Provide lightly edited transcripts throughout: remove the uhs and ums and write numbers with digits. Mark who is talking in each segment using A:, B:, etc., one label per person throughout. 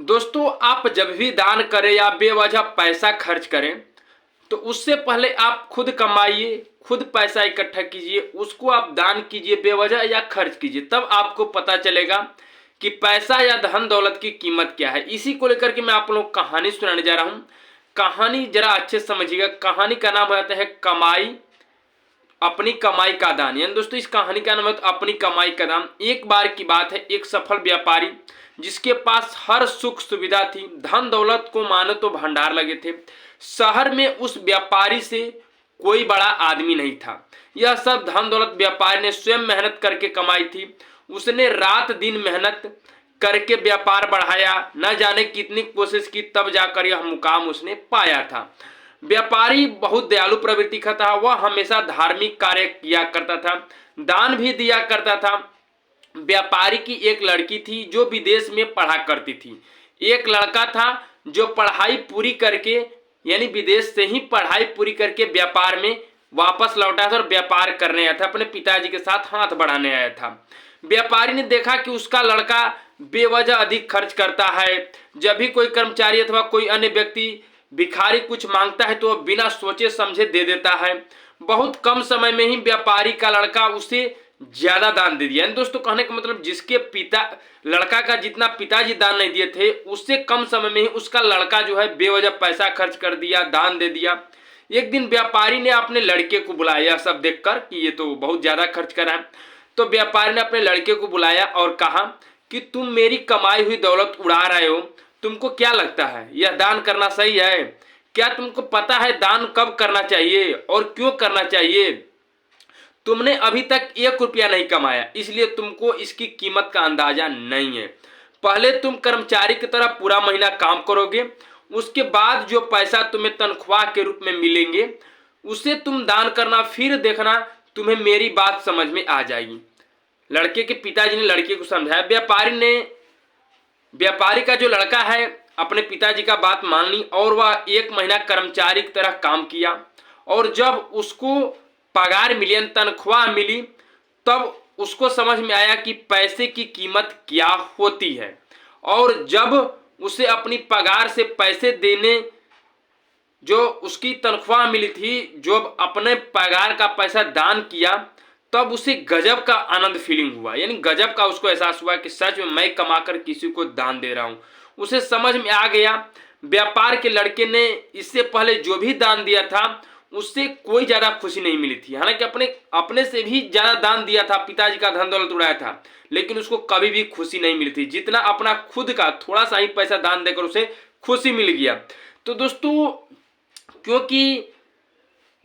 A: दोस्तों, आप जब भी दान करें या बेवजह पैसा खर्च करें तो उससे पहले आप खुद कमाइए, खुद पैसा इकट्ठा कीजिए, उसको आप दान कीजिए बेवजह या खर्च कीजिए। तब आपको पता चलेगा कि पैसा या धन दौलत की कीमत क्या है। इसी को लेकर के मैं आप लोग कहानी सुनाने जा रहा हूं। कहानी जरा अच्छे से समझिएगा। कहानी का नाम आता है कमाई अपनी कमाई का दान। यानी दोस्तों, इस कहानी का नाम है अपनी कमाई का दान। एक बार की बात है, एक सफल व्यापारी जिसके पास हर सुख सुविधा थी, धन दौलत को मानो तो भंडार लगे थे। शहर में उस व्यापारी से कोई बड़ा आदमी नहीं था। यह सब धन दौलत व्यापारी ने स्वयं मेहनत करके कमाई थी। उसने रात दिन मेहनत करके व्यापार बढ़ाया, न जाने कितनी कोशिश की, तब जाकर यह मुकाम उसने पाया था। व्यापारी बहुत दयालु प्रवृत्ति का था। वह हमेशा धार्मिक कार्य किया करता था, दान भी दिया करता था। व्यापारी की एक लड़की थी जो विदेश में पढ़ा करती थी। एक लड़का था जो पढ़ाई पूरी करके, यानी विदेश से ही पढ़ाई पूरी करके व्यापार में वापस लौटा था और व्यापार करने आया था, अपने पिताजी के साथ हाथ बढ़ाने आया था। व्यापारी ने देखा कि उसका लड़का बेवजह अधिक खर्च करता है। जब भी कोई कर्मचारी अथवा कोई अन्य व्यक्ति भिखारी कुछ मांगता है तो वह बिना सोचे समझे दे देता है। बहुत कम समय में ही व्यापारी का लड़का उसे ज्यादा दान दे दिया। दोस्तों, कहने का मतलब जिसके पिता लड़का का जितना पिताजी दान नहीं दिए थे, उससे कम समय में ही उसका लड़का जो है बेवजह पैसा खर्च कर दिया, दान दे दिया। एक दिन व्यापारी ने अपने लड़के को बुलाया, सब देखकर कि ये तो बहुत ज्यादा खर्च कर रहा है। तो व्यापारी ने अपने लड़के को बुलाया और कहा कि तुम मेरी कमाई हुई दौलत उड़ा रहे हो, तुमको क्या लगता है यह दान करना सही है? क्या तुमको पता है दान कब करना चाहिए और क्यों करना चाहिए? तुमने अभी तक 1 रुपया नहीं कमाया, इसलिए तुमको इसकी कीमत का अंदाजा नहीं है। पहले तुम कर्मचारी की तरह पूरा महीना काम करोगे, उसके बाद जो पैसा तुम्हें तनख्वाह के रूप में मिलेंगे उसे तुम दान करना, फिर देखना तुम्हें मेरी बात समझ में आ जाएगी। लड़के के पिताजी ने लड़के को समझाया। व्यापारी का जो लड़का है अपने पिताजी का बात मान ली और वह 1 महीना कर्मचारी की तरह काम किया। और जब उसको पगार मिली, तनख्वाह मिली, तब उसको समझ में आया कि पैसे की कीमत क्या होती है। और जब उसे अपनी पगार से पैसे देने, जो उसकी तनख्वाह मिली थी, जो अपने पगार का पैसा दान किया, तब उसे गजब का आनंद फीलिंग हुआ। यानी गजब का उसको एहसास हुआ कि सच में मैं कमाकर किसी को दान दे रहा हूं। उसे समझ में आ गया व्यापार के लड़के ने इससे पहले जो भी दान दिया था उससे कोई ज्यादा खुशी नहीं मिली थी। हालांकि अपने से भी ज्यादा दान दिया था, पिताजी का धन दौलत उड़ाया था, लेकिन उसको कभी भी खुशी नहीं मिली थी जितना अपना खुद का थोड़ा सा ही पैसा दान देकर उसे खुशी मिल गया। तो दोस्तों, क्योंकि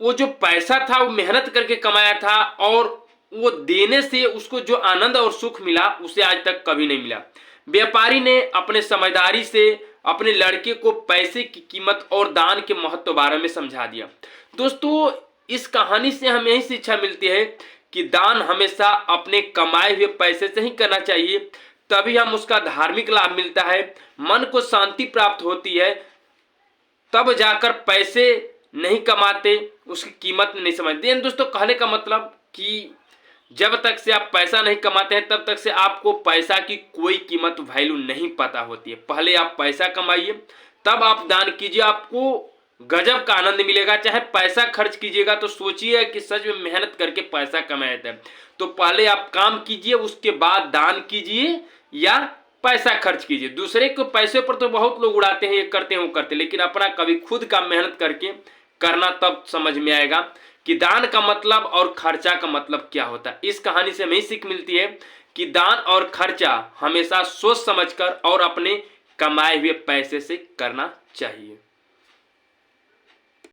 A: वो जो पैसा था वो मेहनत करके कमाया था और वो देने से उसको जो आनंद और सुख मिला उसे आज तक कभी नहीं मिला। व्यापारी ने अपने समझदारी से अपने लड़के को पैसे की कीमत और दान के महत्व बारे में समझा दिया। दोस्तों, इस कहानी से हमें यही शिक्षा मिलती है कि दान हमेशा अपने कमाए हुए पैसे से ही करना चाहिए, तभी हम उसका धार्मिक लाभ मिलता है, मन को शांति प्राप्त होती है। तब जाकर पैसे नहीं कमाते, उसकी कीमत नहीं समझते। दोस्तों, कहने का मतलब कि जब तक से आप पैसा नहीं कमाते हैं तब तक से आपको पैसा की कोई कीमत वैल्यू नहीं पता होती है। पहले आप पैसा कमाइए, तब आप दान कीजिए, आपको गजब का आनंद मिलेगा। चाहे पैसा खर्च कीजिएगा तो सोचिए कि सच में मेहनत करके पैसा कमाया था। तो पहले आप काम कीजिए, उसके बाद दान कीजिए या पैसा खर्च कीजिए। दूसरे को पैसे पर तो बहुत लोग उड़ाते हैं, ये करते हैं वो करते हैं, लेकिन अपना कभी खुद का मेहनत करके करना, तब समझ में आएगा कि दान का मतलब और खर्चा का मतलब क्या होता है। इस कहानी से हमें सीख मिलती है कि दान और खर्चा हमेशा सोच समझकर और अपने कमाए हुए पैसे से करना चाहिए।